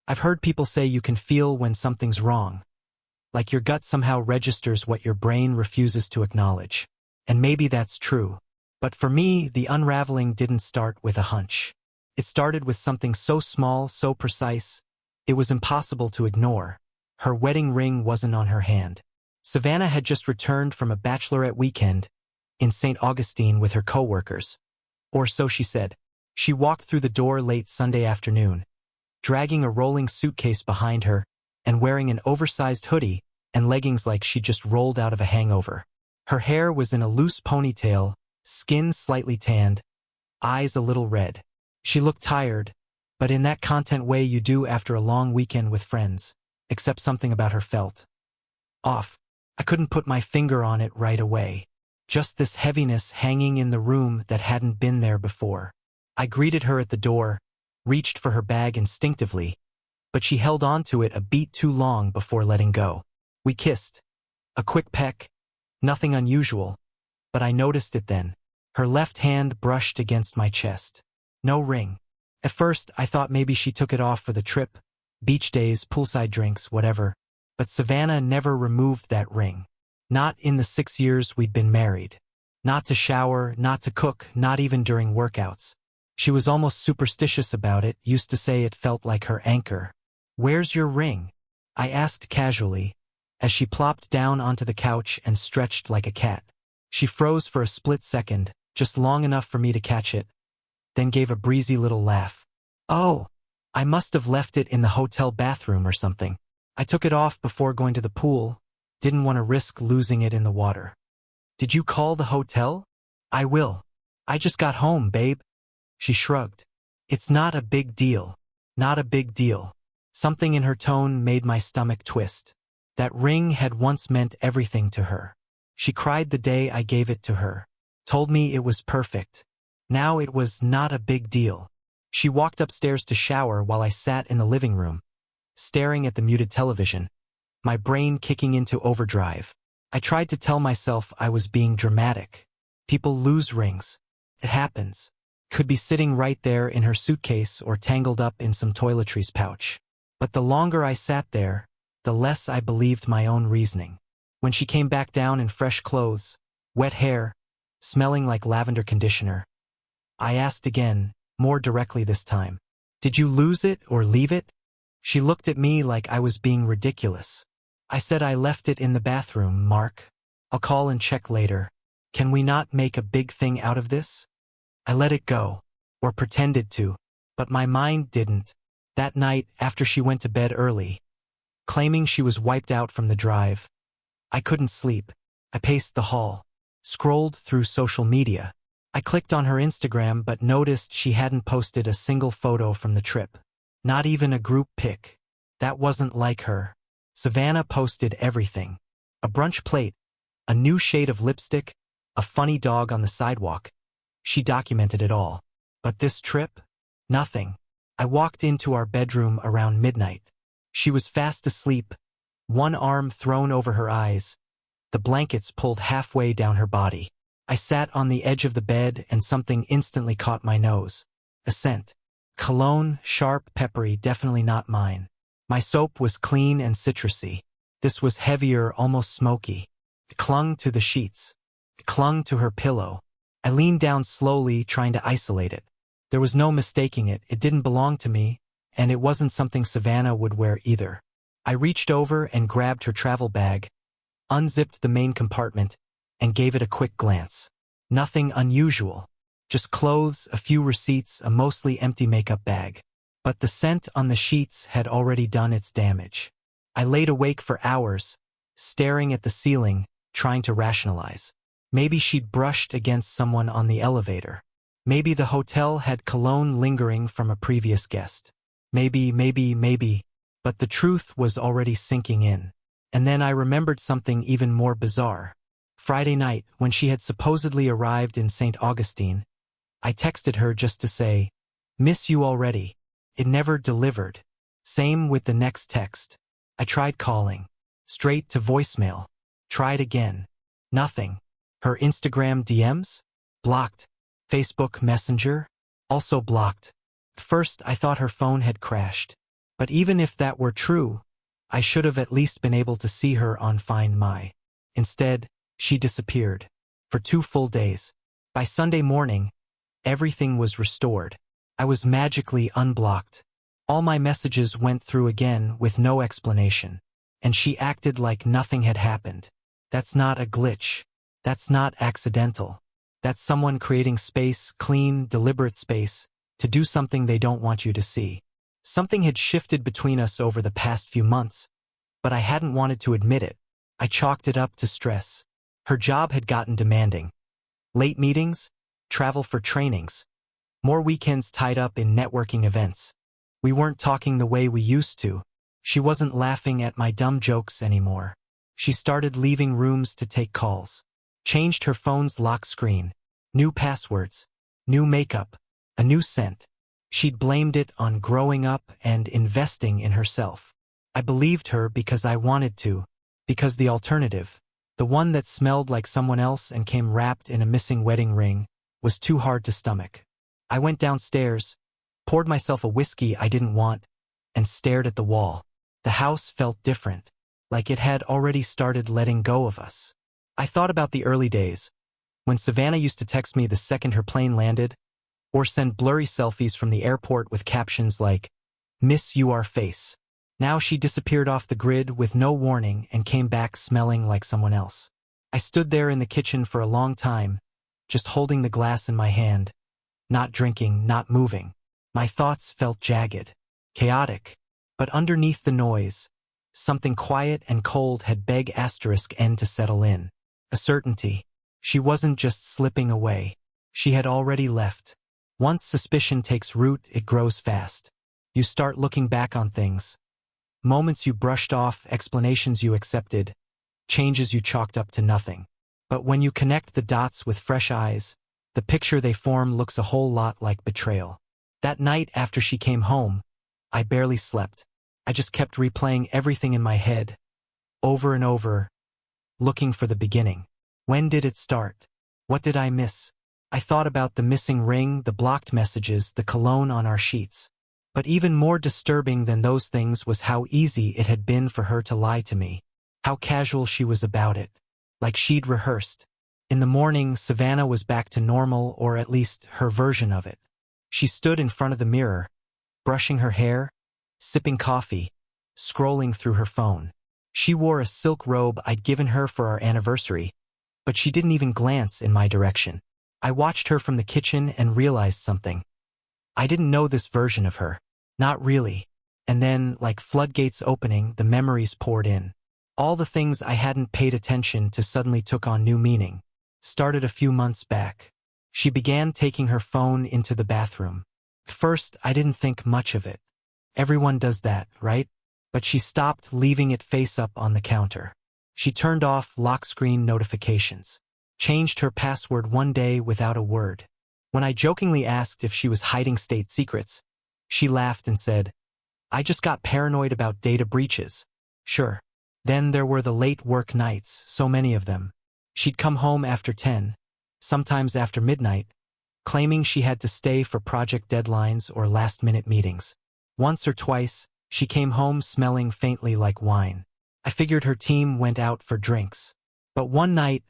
I've heard people say you can feel when something's wrong, like your gut somehow registers what your brain refuses to acknowledge. And maybe that's true. But for me, the unraveling didn't start with a hunch. It started with something so small, so precise, it was impossible to ignore. Her wedding ring wasn't on her hand. Savannah had just returned from a bachelorette weekend in St. Augustine with her coworkers. Or so she said. She walked through the door late Sunday afternoon, dragging a rolling suitcase behind her and wearing an oversized hoodie and leggings like she'd just rolled out of a hangover. Her hair was in a loose ponytail, skin slightly tanned, eyes a little red. She looked tired, but in that content way you do after a long weekend with friends, except something about her felt off. I couldn't put my finger on it right away. Just this heaviness hanging in the room that hadn't been there before. I greeted her at the door, reached for her bag instinctively, but she held on to it a beat too long before letting go. We kissed. A quick peck, nothing unusual, but I noticed it then. Her left hand brushed against my chest. No ring. At first, I thought maybe she took it off for the trip, beach days, poolside drinks, whatever, but Savannah never removed that ring. Not in the 6 years we'd been married. Not to shower, not to cook, not even during workouts. She was almost superstitious about it, used to say it felt like her anchor. "Where's your ring?" I asked casually, as she plopped down onto the couch and stretched like a cat. She froze for a split second, just long enough for me to catch it, then gave a breezy little laugh. "Oh, I must have left it in the hotel bathroom or something. I took it off before going to the pool, didn't want to risk losing it in the water." "Did you call the hotel?" "I will. I just got home, babe." She shrugged. "It's not a big deal. Not a big deal." Something in her tone made my stomach twist. That ring had once meant everything to her. She cried the day I gave it to her. Told me it was perfect. Now it was not a big deal. She walked upstairs to shower while I sat in the living room, staring at the muted television, my brain kicking into overdrive. I tried to tell myself I was being dramatic. People lose rings. It happens. Could be sitting right there in her suitcase or tangled up in some toiletries pouch. But the longer I sat there, the less I believed my own reasoning. When she came back down in fresh clothes, wet hair, smelling like lavender conditioner, I asked again, more directly this time, "Did you lose it or leave it?" She looked at me like I was being ridiculous. I said, "I left it in the bathroom, Mark. I'll call and check later. Can we not make a big thing out of this?" I let it go, or pretended to, but my mind didn't. That night, after she went to bed early, claiming she was wiped out from the drive, I couldn't sleep. I paced the hall, scrolled through social media. I clicked on her Instagram but noticed she hadn't posted a single photo from the trip. Not even a group pic. That wasn't like her. Savannah posted everything. A brunch plate, a new shade of lipstick, a funny dog on the sidewalk. She documented it all. But this trip? Nothing. I walked into our bedroom around midnight. She was fast asleep, one arm thrown over her eyes, the blankets pulled halfway down her body. I sat on the edge of the bed and something instantly caught my nose. A scent. Cologne, sharp, peppery, definitely not mine. My soap was clean and citrusy. This was heavier, almost smoky. It clung to the sheets. It clung to her pillow. I leaned down slowly, trying to isolate it. There was no mistaking it. It didn't belong to me, and it wasn't something Savannah would wear either. I reached over and grabbed her travel bag, unzipped the main compartment, and gave it a quick glance. Nothing unusual. Just clothes, a few receipts, a mostly empty makeup bag. But the scent on the sheets had already done its damage. I laid awake for hours, staring at the ceiling, trying to rationalize. Maybe she'd brushed against someone on the elevator. Maybe the hotel had cologne lingering from a previous guest. Maybe. But the truth was already sinking in. And then I remembered something even more bizarre. Friday night, when she had supposedly arrived in St. Augustine, I texted her just to say, "Miss you already." It never delivered. Same with the next text. I tried calling. Straight to voicemail. Tried again. Nothing. Her Instagram DMs? Blocked. Facebook Messenger? Also blocked. At first I thought her phone had crashed. But even if that were true, I should have at least been able to see her on Find My. Instead, she disappeared. For 2 full days. By Sunday morning, everything was restored. I was magically unblocked. All my messages went through again with no explanation. And she acted like nothing had happened. That's not a glitch. That's not accidental. That's someone creating space, clean, deliberate space, to do something they don't want you to see. Something had shifted between us over the past few months, but I hadn't wanted to admit it. I chalked it up to stress. Her job had gotten demanding. Late meetings, travel for trainings, more weekends tied up in networking events. We weren't talking the way we used to. She wasn't laughing at my dumb jokes anymore. She started leaving rooms to take calls. Changed her phone's lock screen. New passwords. New makeup. A new scent. She'd blamed it on growing up and investing in herself. I believed her because I wanted to, because the alternative, the one that smelled like someone else and came wrapped in a missing wedding ring, was too hard to stomach. I went downstairs, poured myself a whiskey I didn't want, and stared at the wall. The house felt different, like it had already started letting go of us. I thought about the early days, when Savannah used to text me the second her plane landed, or send blurry selfies from the airport with captions like, "Miss your face." Now she disappeared off the grid with no warning and came back smelling like someone else. I stood there in the kitchen for a long time, just holding the glass in my hand, not drinking, not moving. My thoughts felt jagged, chaotic, but underneath the noise, something quiet and cold had begged *N to settle in. A certainty. She wasn't just slipping away. She had already left. Once suspicion takes root, it grows fast. You start looking back on things. Moments you brushed off, explanations you accepted, changes you chalked up to nothing. But when you connect the dots with fresh eyes, the picture they form looks a whole lot like betrayal. That night after she came home, I barely slept. I just kept replaying everything in my head, over and over, looking for the beginning. When did it start? What did I miss? I thought about the missing ring, the blocked messages, the cologne on our sheets. But even more disturbing than those things was how easy it had been for her to lie to me. How casual she was about it. Like she'd rehearsed. In the morning, Savannah was back to normal, or at least her version of it. She stood in front of the mirror, brushing her hair, sipping coffee, scrolling through her phone. She wore a silk robe I'd given her for our anniversary, but she didn't even glance in my direction. I watched her from the kitchen and realized something. I didn't know this version of her. Not really. And then, like floodgates opening, the memories poured in. All the things I hadn't paid attention to suddenly took on new meaning. Started a few months back. She began taking her phone into the bathroom. At first, I didn't think much of it. Everyone does that, right? But she stopped, leaving it face up on the counter. She turned off lock screen notifications. Changed her password one day without a word. When I jokingly asked if she was hiding state secrets, she laughed and said, "I just got paranoid about data breaches." Sure. Then there were the late work nights, so many of them. She'd come home after 10, sometimes after midnight, claiming she had to stay for project deadlines or last-minute meetings. Once or twice, she came home smelling faintly like wine. I figured her team went out for drinks. But one night,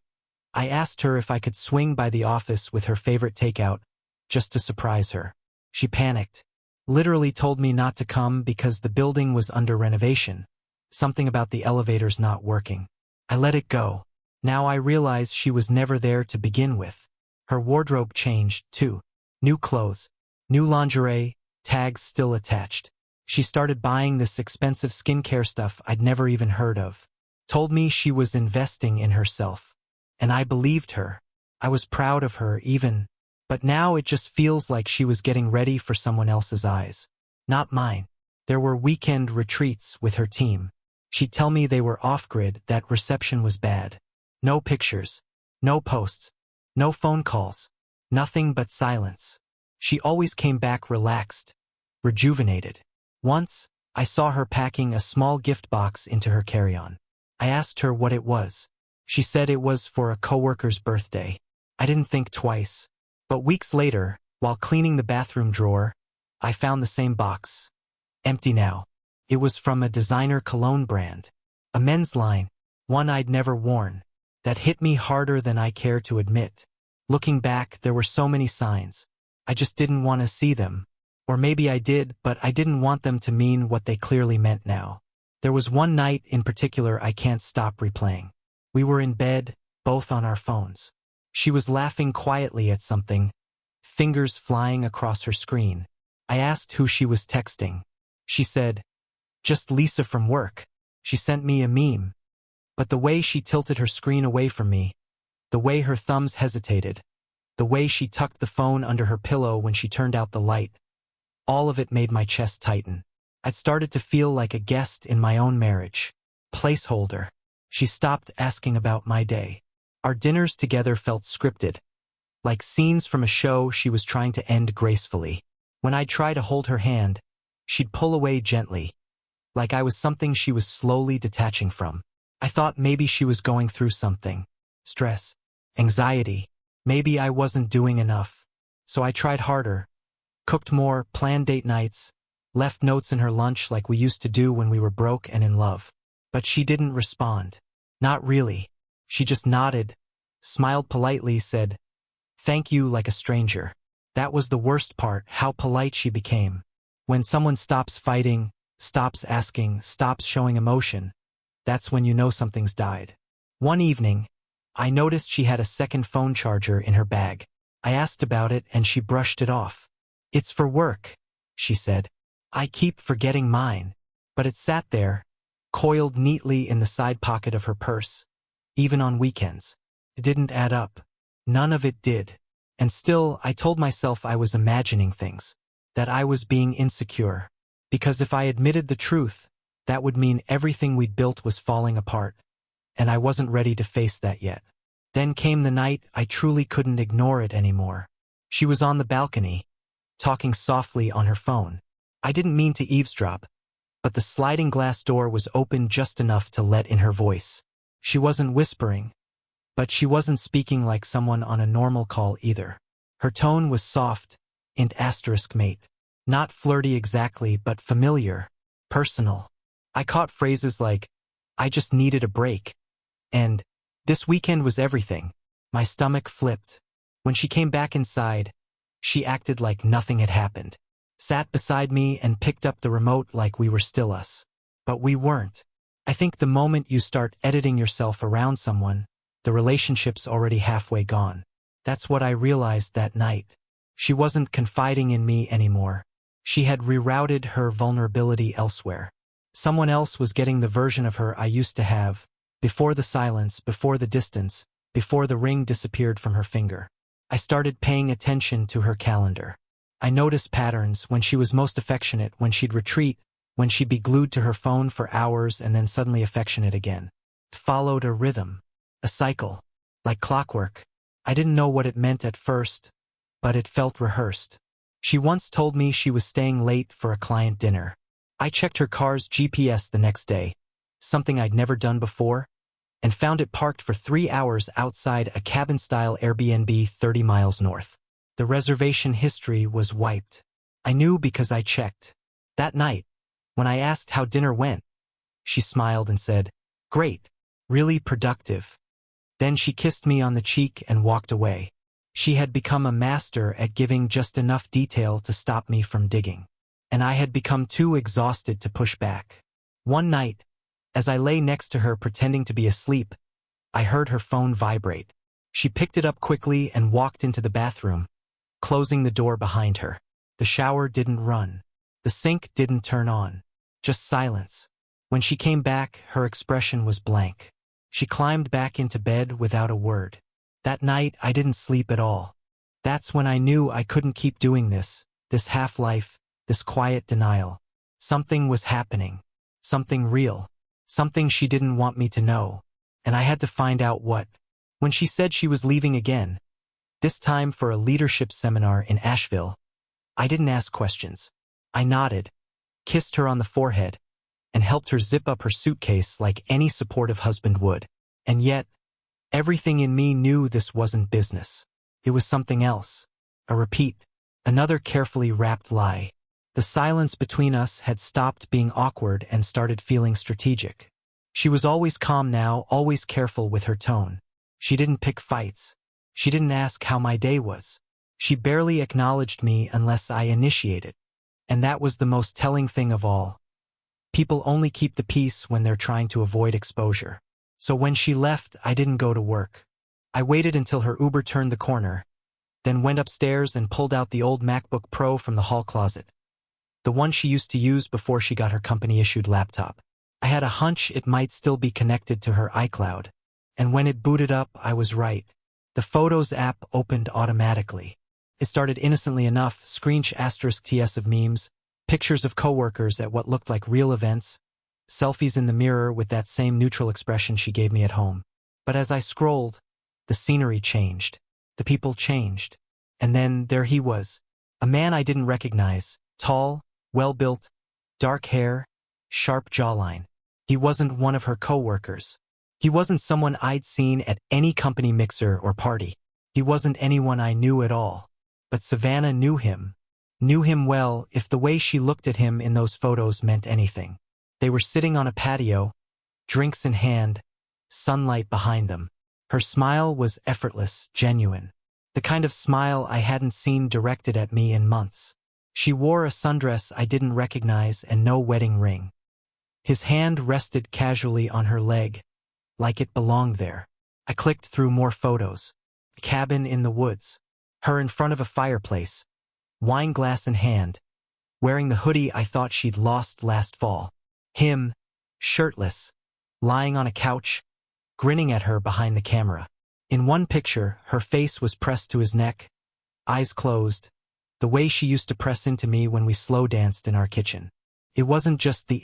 I asked her if I could swing by the office with her favorite takeout, just to surprise her. She panicked. Literally told me not to come because the building was under renovation. Something about the elevators not working. I let it go. Now I realize she was never there to begin with. Her wardrobe changed, too. New clothes, new lingerie, tags still attached. She started buying this expensive skincare stuff I'd never even heard of. Told me she was investing in herself. And I believed her. I was proud of her, even. But now it just feels like she was getting ready for someone else's eyes. Not mine. There were weekend retreats with her team. She'd tell me they were off-grid, that reception was bad. No pictures. No posts. No phone calls. Nothing but silence. She always came back relaxed, rejuvenated. Once, I saw her packing a small gift box into her carry-on. I asked her what it was. She said it was for a coworker's birthday. I didn't think twice. But weeks later, while cleaning the bathroom drawer, I found the same box. Empty now. It was from a designer cologne brand. A men's line, one I'd never worn, that hit me harder than I care to admit. Looking back, there were so many signs. I just didn't want to see them. Or maybe I did, but I didn't want them to mean what they clearly meant now. There was one night in particular I can't stop replaying. We were in bed, both on our phones. She was laughing quietly at something, fingers flying across her screen. I asked who she was texting. She said, "Just Lisa from work." She sent me a meme. But the way she tilted her screen away from me, the way her thumbs hesitated, the way she tucked the phone under her pillow when she turned out the light, all of it made my chest tighten. I'd started to feel like a guest in my own marriage. Placeholder. She stopped asking about my day. Our dinners together felt scripted, like scenes from a show she was trying to end gracefully. When I'd try to hold her hand, she'd pull away gently, like I was something she was slowly detaching from. I thought maybe she was going through something. Stress, anxiety. Maybe I wasn't doing enough. So I tried harder. Cooked more, planned date nights, left notes in her lunch like we used to do when we were broke and in love. But she didn't respond. Not really. She just nodded, smiled politely, said, "Thank you," like a stranger. That was the worst part, how polite she became. When someone stops fighting, stops asking, stops showing emotion, that's when you know something's died. One evening, I noticed she had a second phone charger in her bag. I asked about it and she brushed it off. "It's for work," she said. "I keep forgetting mine." But it sat there, coiled neatly in the side pocket of her purse. Even on weekends. It didn't add up. None of it did. And still, I told myself I was imagining things, that I was being insecure. Because if I admitted the truth, that would mean everything we'd built was falling apart. And I wasn't ready to face that yet. Then came the night I truly couldn't ignore it anymore. She was on the balcony, talking softly on her phone. I didn't mean to eavesdrop, but the sliding glass door was open just enough to let in her voice. She wasn't whispering, but she wasn't speaking like someone on a normal call either. Her tone was soft, int asterisk mate. Not flirty exactly, but familiar, personal. I caught phrases like, "I just needed a break," and "This weekend was everything." My stomach flipped. When she came back inside, she acted like nothing had happened. Sat beside me and picked up the remote like we were still us. But we weren't. I think the moment you start editing yourself around someone, the relationship's already halfway gone. That's what I realized that night. She wasn't confiding in me anymore. She had rerouted her vulnerability elsewhere. Someone else was getting the version of her I used to have, before the silence, before the distance, before the ring disappeared from her finger. I started paying attention to her calendar. I noticed patterns: when she was most affectionate, when she'd retreat, when she'd be glued to her phone for hours and then suddenly affectionate again. It followed a rhythm, a cycle, like clockwork. I didn't know what it meant at first, but it felt rehearsed. She once told me she was staying late for a client dinner. I checked her car's GPS the next day, something I'd never done before, and found it parked for 3 hours outside a cabin-style Airbnb 30 miles north. The reservation history was wiped. I knew because I checked. That night, when I asked how dinner went, she smiled and said, "Great, really productive." Then she kissed me on the cheek and walked away. She had become a master at giving just enough detail to stop me from digging. And I had become too exhausted to push back. One night, as I lay next to her pretending to be asleep, I heard her phone vibrate. She picked it up quickly and walked into the bathroom, closing the door behind her. The shower didn't run. The sink didn't turn on. Just silence. When she came back, her expression was blank. She climbed back into bed without a word. That night, I didn't sleep at all. That's when I knew I couldn't keep doing this half-life, this quiet denial. Something was happening. Something real. Something she didn't want me to know. And I had to find out what. When she said she was leaving again, this time for a leadership seminar in Asheville, I didn't ask questions. I nodded, kissed her on the forehead, and helped her zip up her suitcase like any supportive husband would. And yet, everything in me knew this wasn't business. It was something else. A repeat. Another carefully wrapped lie. The silence between us had stopped being awkward and started feeling strategic. She was always calm now, always careful with her tone. She didn't pick fights. She didn't ask how my day was. She barely acknowledged me unless I initiated. And that was the most telling thing of all. People only keep the peace when they're trying to avoid exposure. So when she left, I didn't go to work. I waited until her Uber turned the corner, then went upstairs and pulled out the old MacBook Pro from the hall closet. The one she used to use before she got her company-issued laptop. I had a hunch it might still be connected to her iCloud. And when it booted up, I was right. The Photos app opened automatically. It started innocently enough, *TS of memes, pictures of coworkers at what looked like real events, selfies in the mirror with that same neutral expression she gave me at home. But as I scrolled, the scenery changed. The people changed. And then there he was. A man I didn't recognize, tall, well-built, dark hair, sharp jawline. He wasn't one of her coworkers. He wasn't someone I'd seen at any company mixer or party. He wasn't anyone I knew at all. But Savannah knew him well, if the way she looked at him in those photos meant anything. They were sitting on a patio, drinks in hand, sunlight behind them. Her smile was effortless, genuine. The kind of smile I hadn't seen directed at me in months. She wore a sundress I didn't recognize and no wedding ring. His hand rested casually on her leg, like it belonged there. I clicked through more photos. A cabin in the woods. Her in front of a fireplace, wine glass in hand, wearing the hoodie I thought she'd lost last fall. Him, shirtless, lying on a couch, grinning at her behind the camera. In one picture, her face was pressed to his neck, eyes closed, the way she used to press into me when we slow danced in our kitchen. It wasn't just the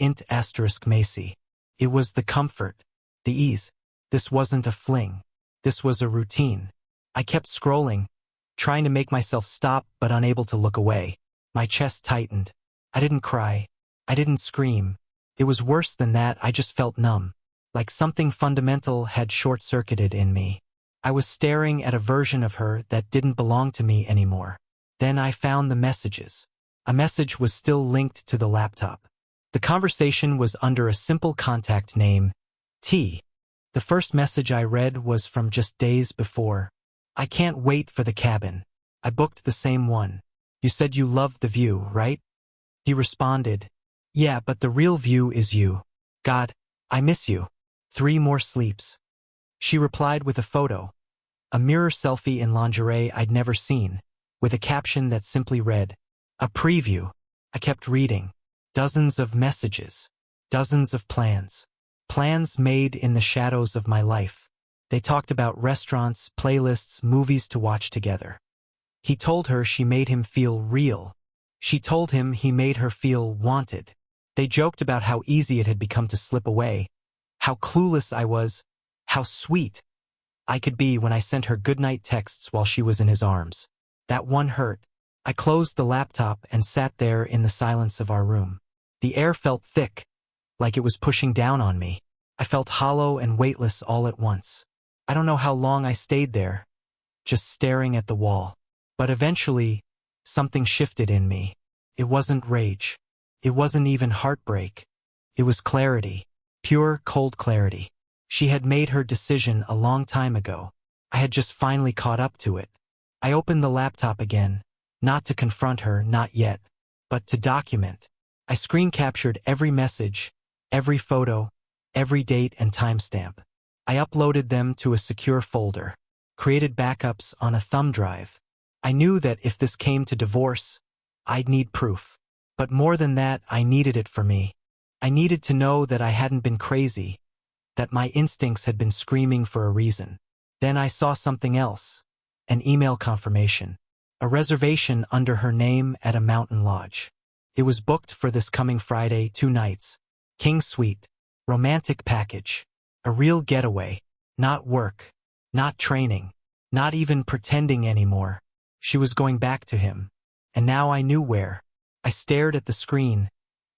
*Macy. It was the comfort, the ease. This wasn't a fling. This was a routine. I kept scrolling, trying to make myself stop but unable to look away. My chest tightened. I didn't cry. I didn't scream. It was worse than that, I just felt numb. Like something fundamental had short-circuited in me. I was staring at a version of her that didn't belong to me anymore. Then I found the messages. A message was still linked to the laptop. The conversation was under a simple contact name, T. The first message I read was from just days before. I can't wait for the cabin. I booked the same one. You said you loved the view, right? He responded, yeah, but the real view is you. God, I miss you. 3 more sleeps. She replied with a photo, a mirror selfie in lingerie I'd never seen, with a caption that simply read, a preview. I kept reading. Dozens of messages. Dozens of plans. Plans made in the shadows of my life. They talked about restaurants, playlists, movies to watch together. He told her she made him feel real. She told him he made her feel wanted. They joked about how easy it had become to slip away, how clueless I was, how sweet I could be when I sent her goodnight texts while she was in his arms. That one hurt. I closed the laptop and sat there in the silence of our room. The air felt thick, like it was pushing down on me. I felt hollow and weightless all at once. I don't know how long I stayed there, just staring at the wall. But eventually, something shifted in me. It wasn't rage. It wasn't even heartbreak. It was clarity. Pure, cold clarity. She had made her decision a long time ago. I had just finally caught up to it. I opened the laptop again, not to confront her, not yet, but to document. I screen captured every message, every photo, every date and timestamp. I uploaded them to a secure folder, created backups on a thumb drive. I knew that if this came to divorce, I'd need proof. But more than that, I needed it for me. I needed to know that I hadn't been crazy, that my instincts had been screaming for a reason. Then I saw something else, an email confirmation, a reservation under her name at a mountain lodge. It was booked for this coming Friday, 2 nights. King suite, romantic package, a real getaway, not work, not training, not even pretending anymore. She was going back to him, and now I knew where. I stared at the screen,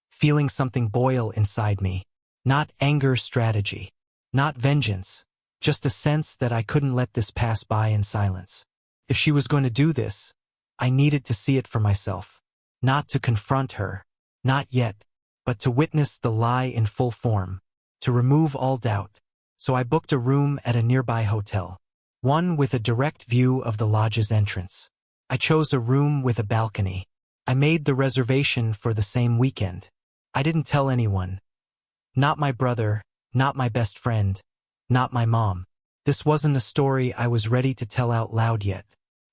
feeling something boil inside me. Not anger, strategy, not vengeance, just a sense that I couldn't let this pass by in silence. If she was going to do this, I needed to see it for myself. Not to confront her. Not yet. But to witness the lie in full form. To remove all doubt. So I booked a room at a nearby hotel. One with a direct view of the lodge's entrance. I chose a room with a balcony. I made the reservation for the same weekend. I didn't tell anyone. Not my brother, not my best friend, not my mom. This wasn't a story I was ready to tell out loud yet.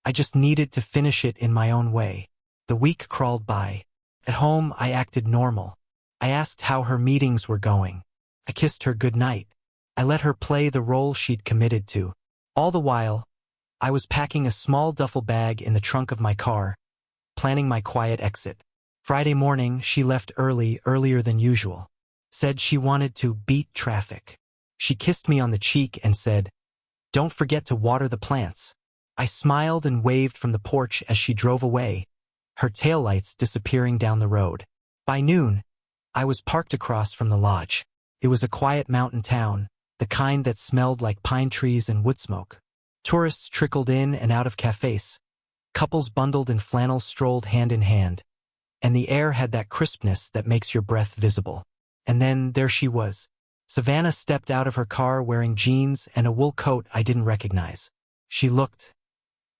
I just needed to finish it in my own way. The week crawled by. At home, I acted normal. I asked how her meetings were going. I kissed her goodnight. I let her play the role she'd committed to. All the while, I was packing a small duffel bag in the trunk of my car, planning my quiet exit. Friday morning, she left earlier than usual. Said she wanted to beat traffic. She kissed me on the cheek and said, "Don't forget to water the plants." I smiled and waved from the porch as she drove away, her taillights disappearing down the road. By noon, I was parked across from the lodge. It was a quiet mountain town, the kind that smelled like pine trees and wood smoke. Tourists trickled in and out of cafes. Couples bundled in flannels strolled hand in hand. And the air had that crispness that makes your breath visible. And then there she was. Savannah stepped out of her car wearing jeans and a wool coat I didn't recognize. She looked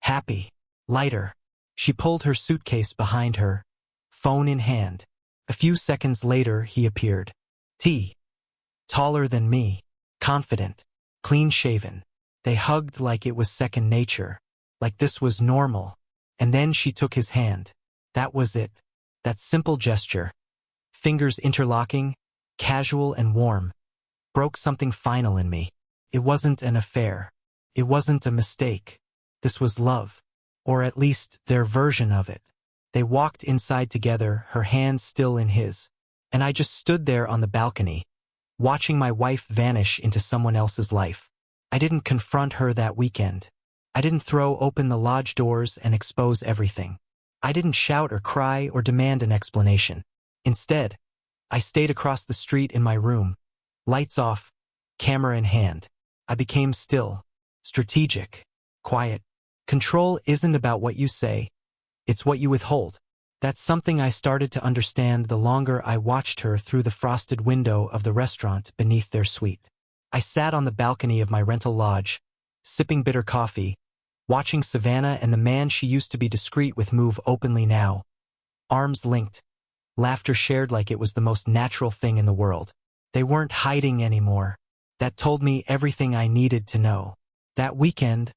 happy, lighter. She pulled her suitcase behind her, phone in hand. A few seconds later, he appeared. Taller than me, confident, clean-shaven. They hugged like it was second nature, like this was normal. And then she took his hand. That was it. That simple gesture, fingers interlocking, casual and warm, broke something final in me. It wasn't an affair. It wasn't a mistake. This was love, or at least their version of it. They walked inside together, her hands still in his, and I just stood there on the balcony, watching my wife vanish into someone else's life. I didn't confront her that weekend. I didn't throw open the lodge doors and expose everything. I didn't shout or cry or demand an explanation. Instead, I stayed across the street in my room, lights off, camera in hand. I became still, strategic, quiet. Control isn't about what you say, it's what you withhold. That's something I started to understand the longer I watched her through the frosted window of the restaurant beneath their suite. I sat on the balcony of my rental lodge, sipping bitter coffee, watching Savannah and the man she used to be discreet with move openly now. Arms linked, laughter shared like it was the most natural thing in the world. They weren't hiding anymore. That told me everything I needed to know. That weekend,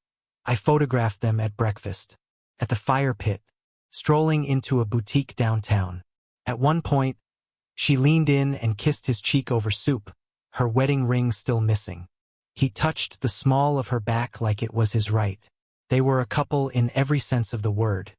I photographed them at breakfast, at the fire pit, strolling into a boutique downtown. At one point, she leaned in and kissed his cheek over soup, her wedding ring still missing. He touched the small of her back like it was his right. They were a couple in every sense of the word.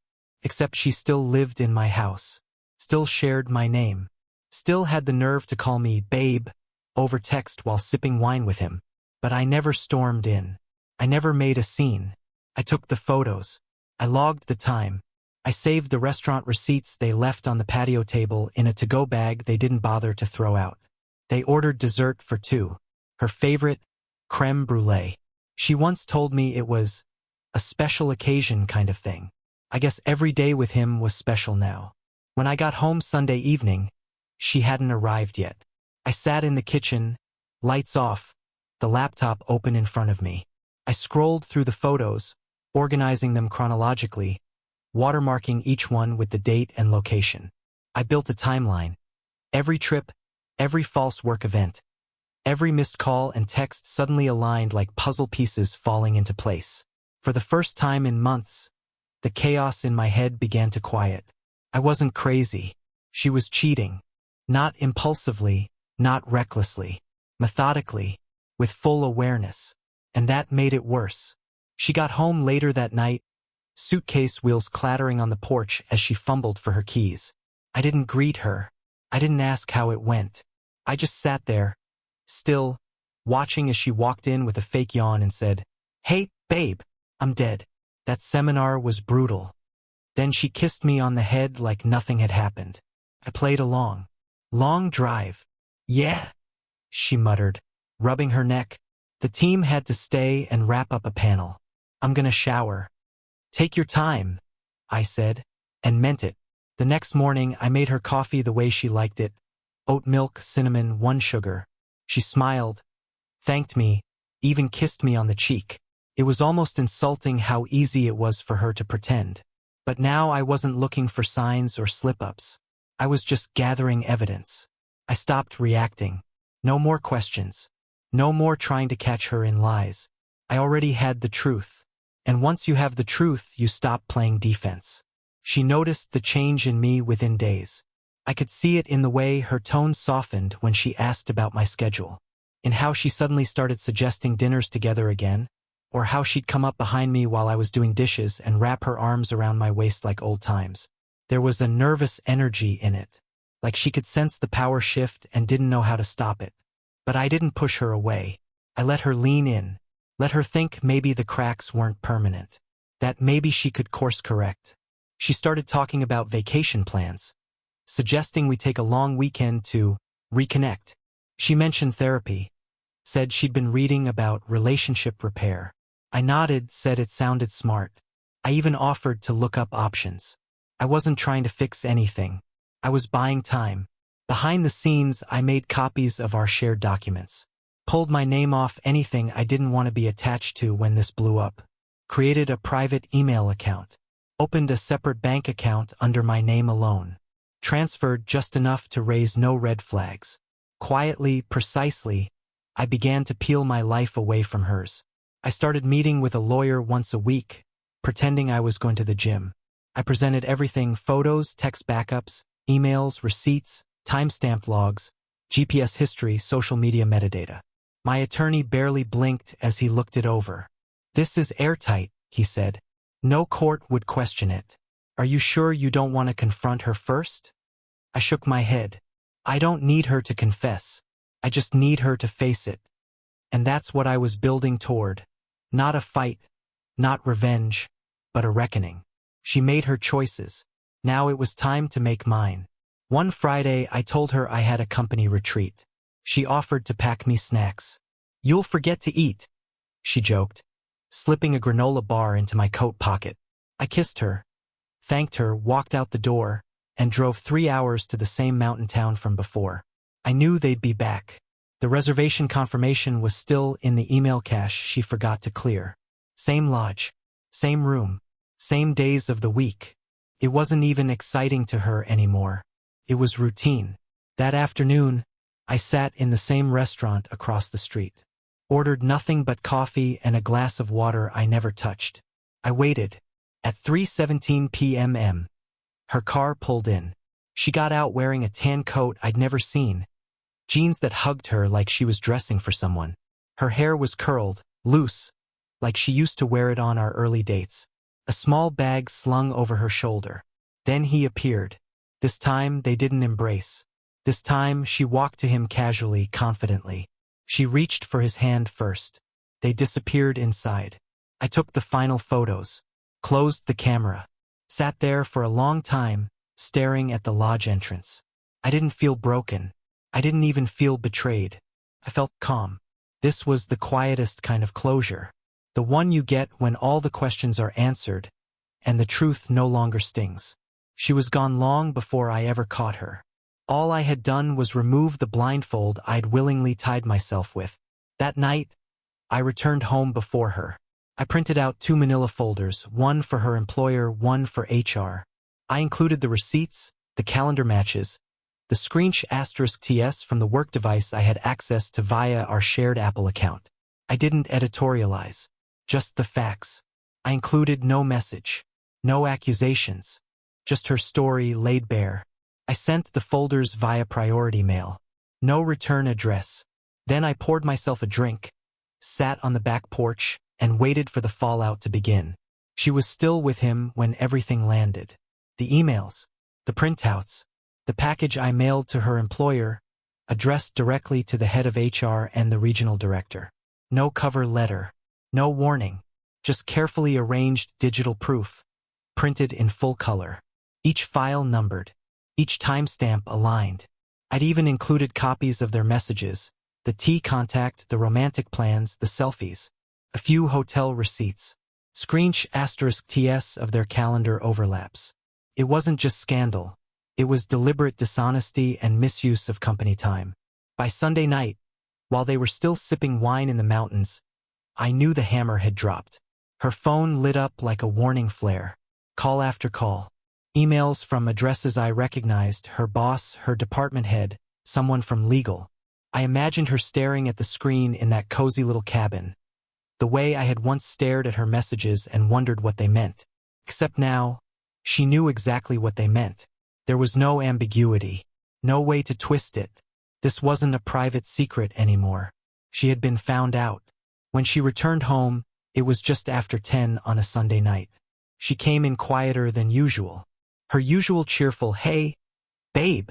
Except she still lived in my house, still shared my name, still had the nerve to call me babe over text while sipping wine with him. But I never stormed in. I never made a scene. I took the photos. I logged the time. I saved the restaurant receipts they left on the patio table in a to-go bag they didn't bother to throw out. They ordered dessert for two. Her favorite, creme brulee. She once told me it was a special occasion kind of thing. I guess every day with him was special now. When I got home Sunday evening, she hadn't arrived yet. I sat in the kitchen, lights off, the laptop open in front of me. I scrolled through the photos, organizing them chronologically, watermarking each one with the date and location. I built a timeline. Every trip, every false work event, every missed call and text suddenly aligned like puzzle pieces falling into place. For the first time in months, the chaos in my head began to quiet. I wasn't crazy. She was cheating. Not impulsively, not recklessly, methodically, with full awareness. And that made it worse. She got home later that night, suitcase wheels clattering on the porch as she fumbled for her keys. I didn't greet her. I didn't ask how it went. I just sat there, still, watching as she walked in with a fake yawn and said, "Hey, babe, I'm dead." That seminar was brutal. Then she kissed me on the head like nothing had happened. I played along. Long drive. Yeah, she muttered, rubbing her neck. The team had to stay and wrap up a panel. I'm gonna shower. Take your time, I said, and meant it. The next morning, I made her coffee the way she liked it. Oat milk, cinnamon, 1 sugar. She smiled, thanked me, even kissed me on the cheek. It was almost insulting how easy it was for her to pretend. But now I wasn't looking for signs or slip-ups. I was just gathering evidence. I stopped reacting. No more questions. No more trying to catch her in lies. I already had the truth. And once you have the truth, you stop playing defense. She noticed the change in me within days. I could see it in the way her tone softened when she asked about my schedule, in how she suddenly started suggesting dinners together again, or how she'd come up behind me while I was doing dishes and wrap her arms around my waist like old times. There was a nervous energy in it, like she could sense the power shift and didn't know how to stop it. But I didn't push her away. I let her lean in, let her think maybe the cracks weren't permanent, that maybe she could course correct. She started talking about vacation plans, suggesting we take a long weekend to reconnect. She mentioned therapy, said she'd been reading about relationship repair. I nodded, said it sounded smart. I even offered to look up options. I wasn't trying to fix anything. I was buying time. Behind the scenes, I made copies of our shared documents, pulled my name off anything I didn't want to be attached to when this blew up, created a private email account, opened a separate bank account under my name alone, transferred just enough to raise no red flags. Quietly, precisely, I began to peel my life away from hers. I started meeting with a lawyer once a week, pretending I was going to the gym. I presented everything: photos, text backups, emails, receipts, timestamped logs, GPS history, social media metadata. My attorney barely blinked as he looked it over. "This is airtight," he said. "No court would question it. Are you sure you don't want to confront her first?" I shook my head. I don't need her to confess. I just need her to face it. And that's what I was building toward. Not a fight, not revenge, but a reckoning. She made her choices. Now it was time to make mine. One Friday, I told her I had a company retreat. She offered to pack me snacks. "You'll forget to eat," she joked, slipping a granola bar into my coat pocket. I kissed her, thanked her, walked out the door, and drove 3 hours to the same mountain town from before. I knew they'd be back. The reservation confirmation was still in the email cache she forgot to clear. Same lodge, same room, same days of the week. It wasn't even exciting to her anymore. It was routine. That afternoon, I sat in the same restaurant across the street. Ordered nothing but coffee and a glass of water I never touched. I waited. At 3:17 p.m. her car pulled in. She got out wearing a tan coat I'd never seen, jeans that hugged her like she was dressing for someone. Her hair was curled, loose, like she used to wear it on our early dates. A small bag slung over her shoulder. Then he appeared. This time they didn't embrace. This time she walked to him casually, confidently. She reached for his hand first. They disappeared inside. I took the final photos, closed the camera, sat there for a long time, staring at the lodge entrance. I didn't feel broken. I didn't even feel betrayed. I felt calm. This was the quietest kind of closure. The one you get when all the questions are answered, and the truth no longer stings. She was gone long before I ever caught her. All I had done was remove the blindfold I'd willingly tied myself with. That night, I returned home before her. I printed out 2 manila folders, one for her employer, one for HR. I included the receipts, the calendar matches, the **TS from the work device I had access to via our shared Apple account. I didn't editorialize, just the facts. I included no message, no accusations, just her story laid bare. I sent the folders via priority mail. No return address. Then I poured myself a drink, sat on the back porch, and waited for the fallout to begin. She was still with him when everything landed. The emails, the printouts, the package I mailed to her employer, addressed directly to the head of HR and the regional director. No cover letter, no warning, just carefully arranged digital proof, printed in full color. Each file numbered, each timestamp aligned. I'd even included copies of their messages, the tea contact, the romantic plans, the selfies, a few hotel receipts, **TS of their calendar overlaps. It wasn't just scandal. It was deliberate dishonesty and misuse of company time. By Sunday night, while they were still sipping wine in the mountains, I knew the hammer had dropped. Her phone lit up like a warning flare. Call after call. Emails from addresses I recognized, her boss, her department head, someone from legal. I imagined her staring at the screen in that cozy little cabin, the way I had once stared at her messages and wondered what they meant. Except now, she knew exactly what they meant. There was no ambiguity, no way to twist it. This wasn't a private secret anymore. She had been found out. When she returned home, it was just after 10 on a Sunday night. She came in quieter than usual. Her usual cheerful, "Hey, babe,"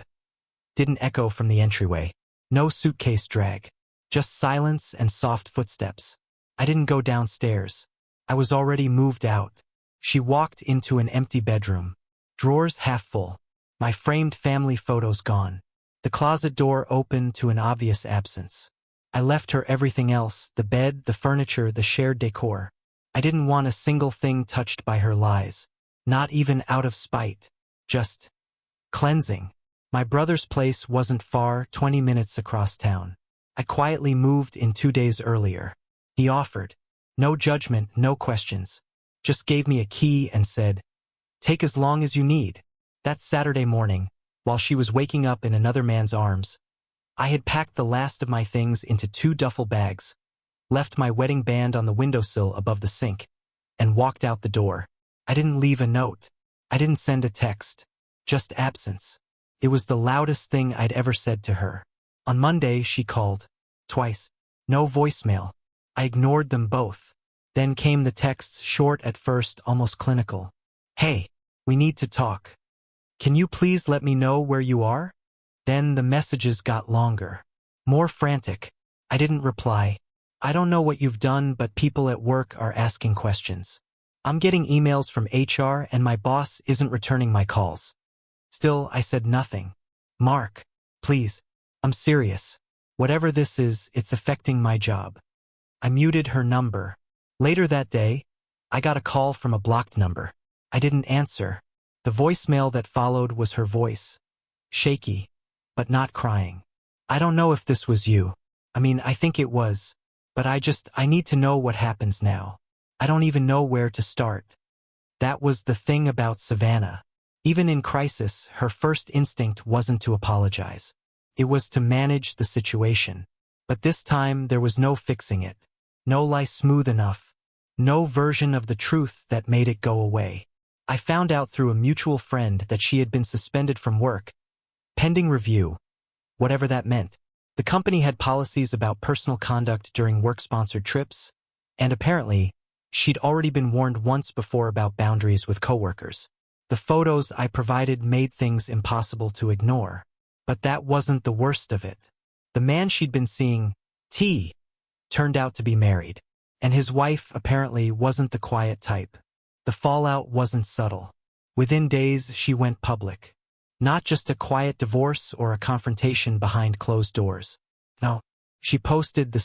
didn't echo from the entryway. No suitcase drag. Just silence and soft footsteps. I didn't go downstairs. I was already moved out. She walked into an empty bedroom. Drawers half full. My framed family photos gone. The closet door open to an obvious absence. I left her everything else, the bed, the furniture, the shared decor. I didn't want a single thing touched by her lies. Not even out of spite. Just cleansing. My brother's place wasn't far, 20 minutes across town. I quietly moved in 2 days earlier. He offered. No judgment, no questions. Just gave me a key and said, "Take as long as you need." That Saturday morning, while she was waking up in another man's arms, I had packed the last of my things into 2 duffel bags, left my wedding band on the windowsill above the sink, and walked out the door. I didn't leave a note. I didn't send a text. Just absence. It was the loudest thing I'd ever said to her. On Monday, she called. Twice. No voicemail. I ignored them both. Then came the texts, short at first, almost clinical. "Hey, we need to talk. Can you please let me know where you are?" Then the messages got longer. More frantic. I didn't reply. "I don't know what you've done, but people at work are asking questions. I'm getting emails from HR and my boss isn't returning my calls." Still, I said nothing. "Mark, please. I'm serious. Whatever this is, it's affecting my job." I muted her number. Later that day, I got a call from a blocked number. I didn't answer. The voicemail that followed was her voice. Shaky, but not crying. "I don't know if this was you. I think it was. But I need to know what happens now. I don't even know where to start." That was the thing about Savannah. Even in crisis, her first instinct wasn't to apologize. It was to manage the situation. But this time, there was no fixing it. No lie smooth enough. No version of the truth that made it go away. I found out through a mutual friend that she had been suspended from work, pending review, whatever that meant. The company had policies about personal conduct during work-sponsored trips, and apparently, she'd already been warned once before about boundaries with coworkers. The photos I provided made things impossible to ignore. But that wasn't the worst of it. The man she'd been seeing, T, turned out to be married. And his wife apparently wasn't the quiet type. The fallout wasn't subtle. Within days, she went public. Not just a quiet divorce or a confrontation behind closed doors. No, she posted the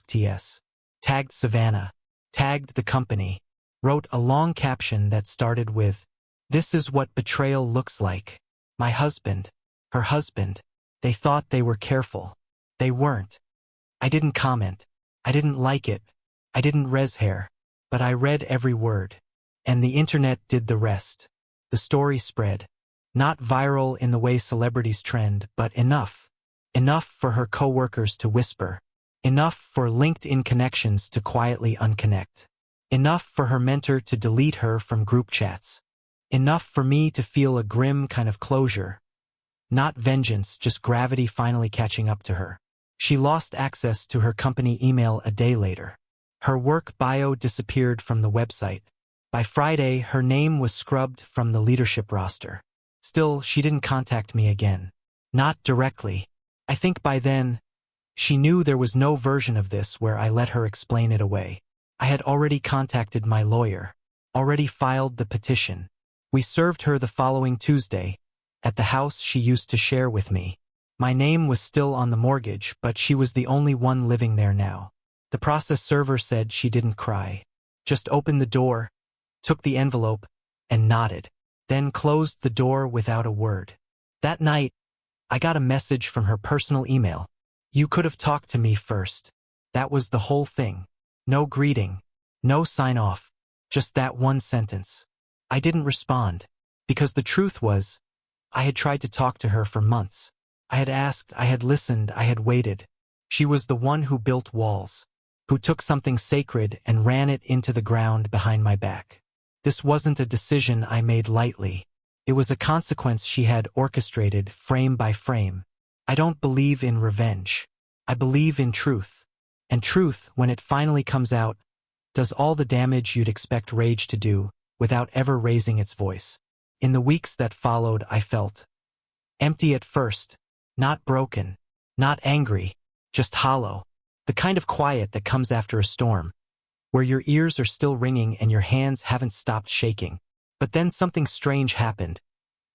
**TS, tagged Savannah, tagged the company, wrote a long caption that started with, "This is what betrayal looks like. My husband, her husband, they thought they were careful. They weren't." I didn't comment. I didn't like it. I didn't hair. But I read every word. And the internet did the rest. The story spread. Not viral in the way celebrities trend, but enough. Enough for her coworkers to whisper. Enough for LinkedIn connections to quietly unconnect. Enough for her mentor to delete her from group chats. Enough for me to feel a grim kind of closure. Not vengeance, just gravity finally catching up to her. She lost access to her company email a day later. Her work bio disappeared from the website. By Friday, her name was scrubbed from the leadership roster. Still, she didn't contact me again. Not directly. I think by then, she knew there was no version of this where I let her explain it away. I had already contacted my lawyer. Already filed the petition. We served her the following Tuesday, at the house she used to share with me. My name was still on the mortgage, but she was the only one living there now. The process server said she didn't cry. Just opened the door, took the envelope, and nodded. then closed the door without a word. That night, I got a message from her personal email. "You could have talked to me first." That was the whole thing. No greeting, no sign-off, just that one sentence. I didn't respond, because the truth was, I had tried to talk to her for months. I had asked, I had listened, I had waited. She was the one who built walls, who took something sacred and ran it into the ground behind my back. This wasn't a decision I made lightly. It was a consequence she had orchestrated frame by frame. I don't believe in revenge. I believe in truth. And truth, when it finally comes out, does all the damage you'd expect rage to do, without ever raising its voice. In the weeks that followed, I felt empty at first, not broken, not angry, just hollow. The kind of quiet that comes after a storm, where your ears are still ringing and your hands haven't stopped shaking. But then something strange happened.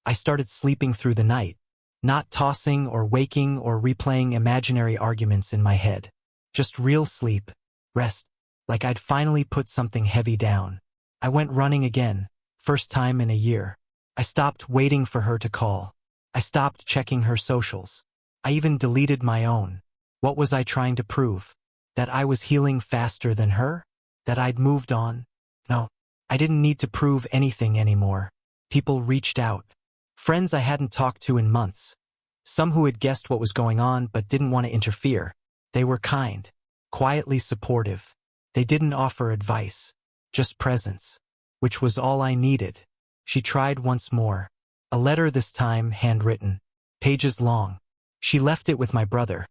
I started sleeping through the night, not tossing or waking or replaying imaginary arguments in my head. Just real sleep, rest, like I'd finally put something heavy down. I went running again, first time in a year. I stopped waiting for her to call. I stopped checking her socials. I even deleted my own. What was I trying to prove? That I was healing faster than her? That I'd moved on? No, I didn't need to prove anything anymore. People reached out. Friends I hadn't talked to in months. Some who had guessed what was going on but didn't want to interfere. They were kind, quietly supportive. They didn't offer advice, just presence, which was all I needed. She tried once more. A letter this time handwritten, pages long. She left it with my brother,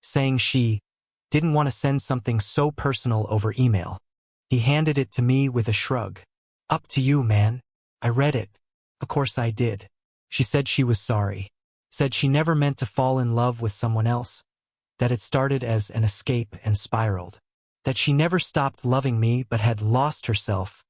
saying she didn't want to send something so personal over email. He handed it to me with a shrug. "Up to you, man." I read it. Of course I did. She said she was sorry. Said she never meant to fall in love with someone else. That it started as an escape and spiraled. That she never stopped loving me but had lost herself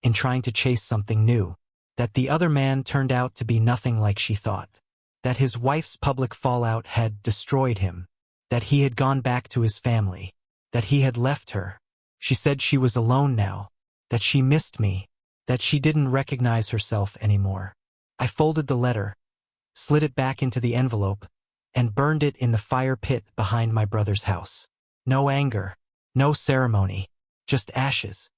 in trying to chase something new. That the other man turned out to be nothing like she thought. That his wife's public fallout had destroyed him. That he had gone back to his family. That he had left her. She said she was alone now. That she missed me. That she didn't recognize herself anymore. I folded the letter, slid it back into the envelope, and burned it in the fire pit behind my brother's house. No anger, no ceremony, just ashes.